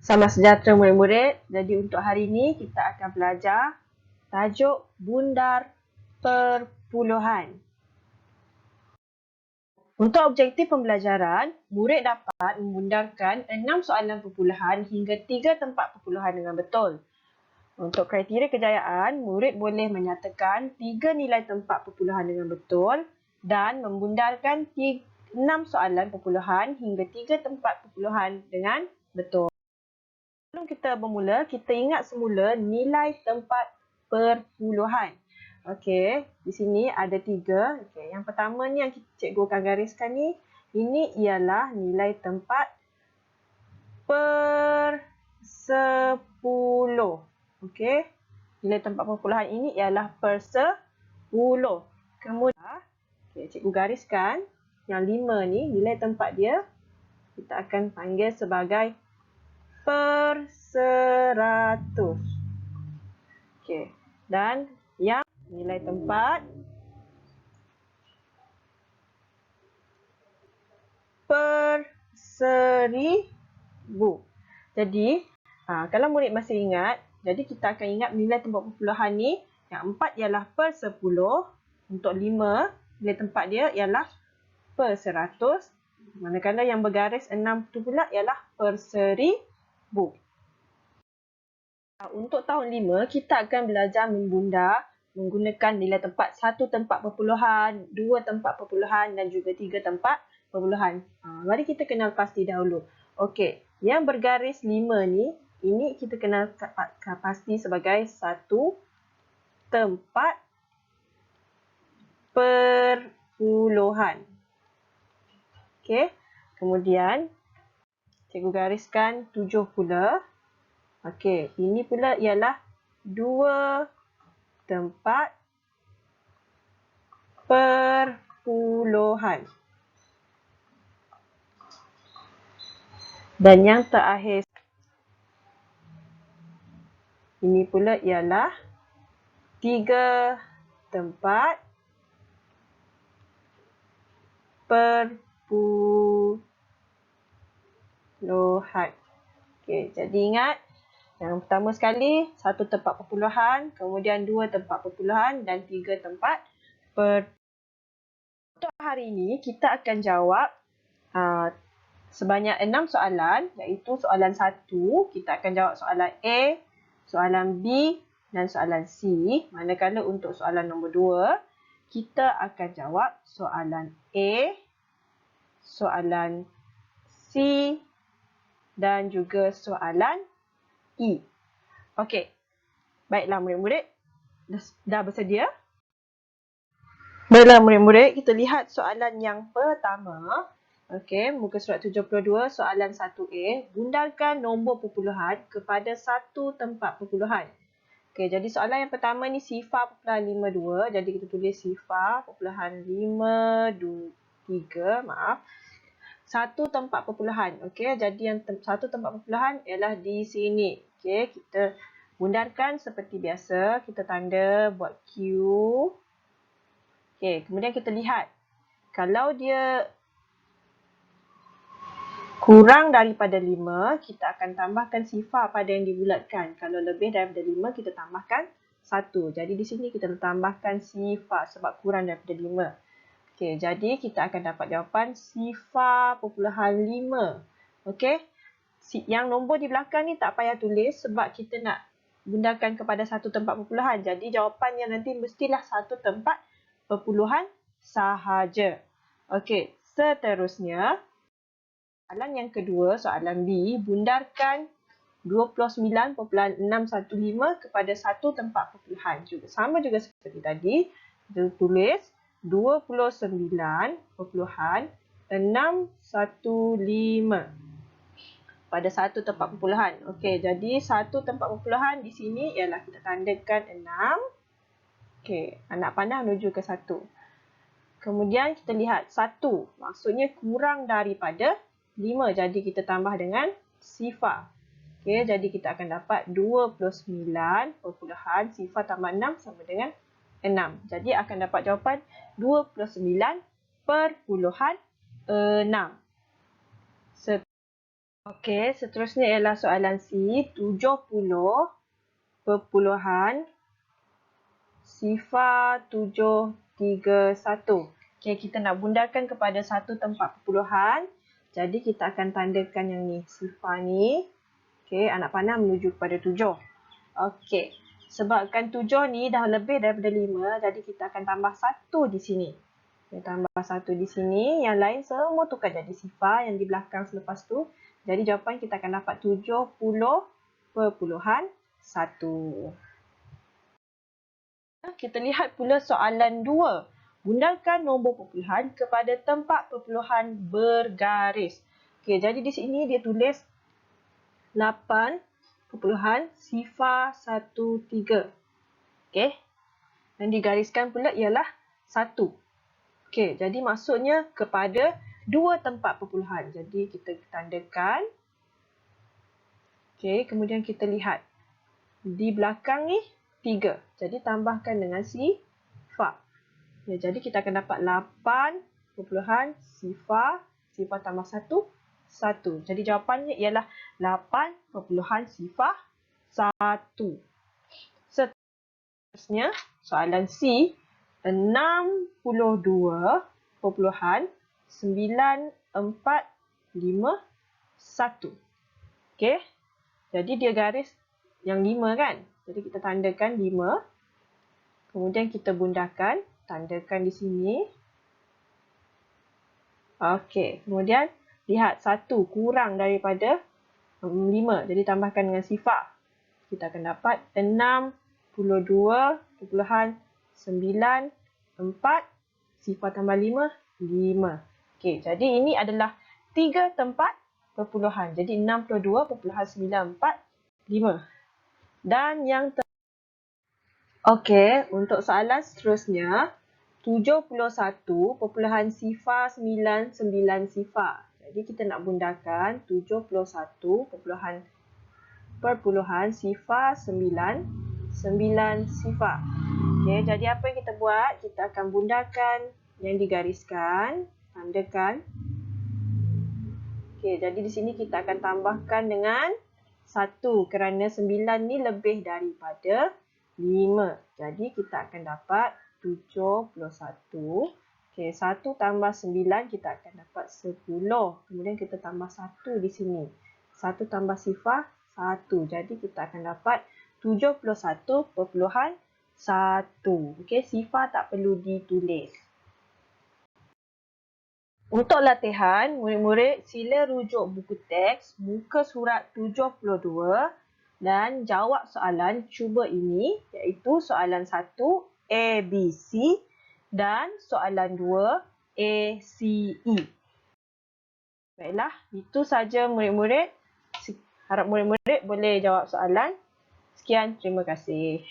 Selamat sejahtera murid-murid. Jadi untuk hari ini kita akan belajar tajuk bundar perpuluhan. Untuk objektif pembelajaran, murid dapat membundarkan 6 soalan perpuluhan hingga 3 tempat perpuluhan dengan betul. Untuk kriteria kejayaan, murid boleh menyatakan 3 nilai tempat perpuluhan dengan betul dan membundarkan 6 soalan perpuluhan hingga 3 tempat perpuluhan dengan betul. Sebelum kita bermula, kita ingat semula nilai tempat perpuluhan. Okey, di sini ada 3. Okey, yang pertama ni yang cikgu akan gariskan ni, ini ialah nilai tempat per 10. Okey, nilai tempat perpuluhan ini ialah per 10. Kemudian, cikgu gariskan yang 5 ni, nilai tempat dia kita akan panggil sebagai per 100. Okey. Dan yang nilai tempat per 1000. Jadi, kalau murid masih ingat, jadi kita akan ingat nilai tempat perpuluhan ni, yang 4 ialah per 10, untuk 5 nilai tempat dia ialah per 100. Manakala yang bergaris 6 tu pula ialah per 1000. Untuk tahun 5, kita akan belajar membundar menggunakan nilai tempat 1 tempat perpuluhan, 2 tempat perpuluhan dan juga 3 tempat perpuluhan. Mari kita kenal pasti dahulu. Okey, yang bergaris 5 ni, ini kita kenal pasti sebagai 1 tempat perpuluhan. Okey, kemudian cikgu gariskan 7 pula. Okey, ini pula ialah 2 tempat perpuluhan. Dan yang terakhir, ini pula ialah 3 tempat perpuluhan. Okey, jadi ingat, yang pertama sekali, 1 tempat perpuluhan, kemudian 2 tempat perpuluhan dan 3 tempat perpuluhan. Untuk hari ini, kita akan jawab sebanyak 6 soalan, iaitu soalan 1, kita akan jawab soalan A, soalan B dan soalan C. Manakala untuk soalan nombor 2, kita akan jawab soalan A, soalan C dan juga soalan E. Okey. Baiklah murid-murid. Dah bersedia? Baiklah murid-murid, kita lihat soalan yang pertama. Okey, muka surat 72, soalan 1A. Bundarkan nombor perpuluhan kepada 1 tempat perpuluhan. Okey, jadi soalan yang pertama ni sifar perpuluhan 52. Jadi kita tulis sifar perpuluhan 53, maaf. 1 tempat perpuluhan. Okey, jadi yang 1 tempat perpuluhan ialah di sini. Okey, kita bundarkan seperti biasa. Kita tanda buat Q. Okey, kemudian kita lihat. Kalau dia kurang daripada 5, kita akan tambahkan sifar pada yang dibulatkan. Kalau lebih daripada 5, kita tambahkan 1. Jadi di sini kita tambahkan sifar sebab kurang daripada 5. Okey, jadi kita akan dapat jawapan sifar perpuluhan 5. Okey. Yang nombor di belakang ni tak payah tulis sebab kita nak bundarkan kepada 1 tempat perpuluhan. Jadi jawapannya nanti mestilah 1 tempat perpuluhan sahaja. Okey, seterusnya soalan yang kedua, soalan B, bundarkan 29.615 kepada 1 tempat perpuluhan. Sama juga seperti tadi, kita tulis 29.615 pada 1 tempat perpuluhan. Okey, jadi 1 tempat perpuluhan di sini ialah kita tandakan 6. Okey, anak panah menuju ke 1. Kemudian kita lihat 1, maksudnya kurang daripada 5. Jadi kita tambah dengan sifar. Okey, jadi kita akan dapat 29 perpuluhan sifar tambah 6 sama dengan 6. Jadi akan dapat jawapan 29.6. Okey, seterusnya ialah soalan C. 70 perpuluhan sifar 731. Okey, kita nak bundarkan kepada satu tempat perpuluhan. Jadi kita akan tandakan yang ni, sifar ni. Okey, anak panah menuju kepada 7. Okey, sebabkan 7 ni dah lebih daripada 5, jadi kita akan tambah 1 di sini. Kita tambah 1 di sini, yang lain semua tukar jadi sifar yang di belakang selepas tu. Jadi jawapan kita akan dapat 70.1. Kita lihat pula soalan 2. Bundarkan nombor perpuluhan kepada tempat perpuluhan bergaris. Okey, jadi di sini dia tulis 8.013. Okey. Dan digariskan pula ialah 1. Okey, jadi maksudnya kepada dua tempat perpuluhan. Jadi kita tandakan. Okey, kemudian kita lihat di belakang ni 3. Jadi tambahkan dengan sifar. Ya, jadi kita akan dapat 8 perpuluhan sifar tambah 1, 1. Jadi jawapannya ialah 8 perpuluhan sifar 1. Seterusnya, soalan C. 62.94551. Okey. Jadi dia garis yang 5 kan? Jadi kita tandakan 5. Kemudian kita bundarkan. Tandakan di sini. Okey. Kemudian lihat 1 kurang daripada 5. Jadi tambahkan dengan sifar. Kita akan dapat 62.944. Sifar tambah 5, 5. Okey. Jadi ini adalah 3 tempat perpuluhan. Jadi 62.945. Dan yang okey, untuk soalan seterusnya 71 perpuluhan sifar 99 sifar. Jadi kita nak bundarkan 71 perpuluhan sifar 99 sifar. Okey, jadi apa yang kita buat? Kita akan bundarkan yang digariskan, tandakan. Okey, jadi di sini kita akan tambahkan dengan 1 kerana 9 ni lebih daripada 5. Jadi kita akan dapat 71. Okey, 1 tambah 9 kita akan dapat 10. Kemudian kita tambah 1 di sini. 1 tambah sifar 1. Jadi kita akan dapat 71.1. Okey, sifar tak perlu ditulis. Untuk latihan, murid-murid sila rujuk buku teks muka surat 72 dan jawab soalan cuba ini, iaitu soalan 1 A, B, C dan soalan 2 A, C, E. Baiklah, itu saja murid-murid. Harap murid-murid boleh jawab soalan. Sekian, terima kasih.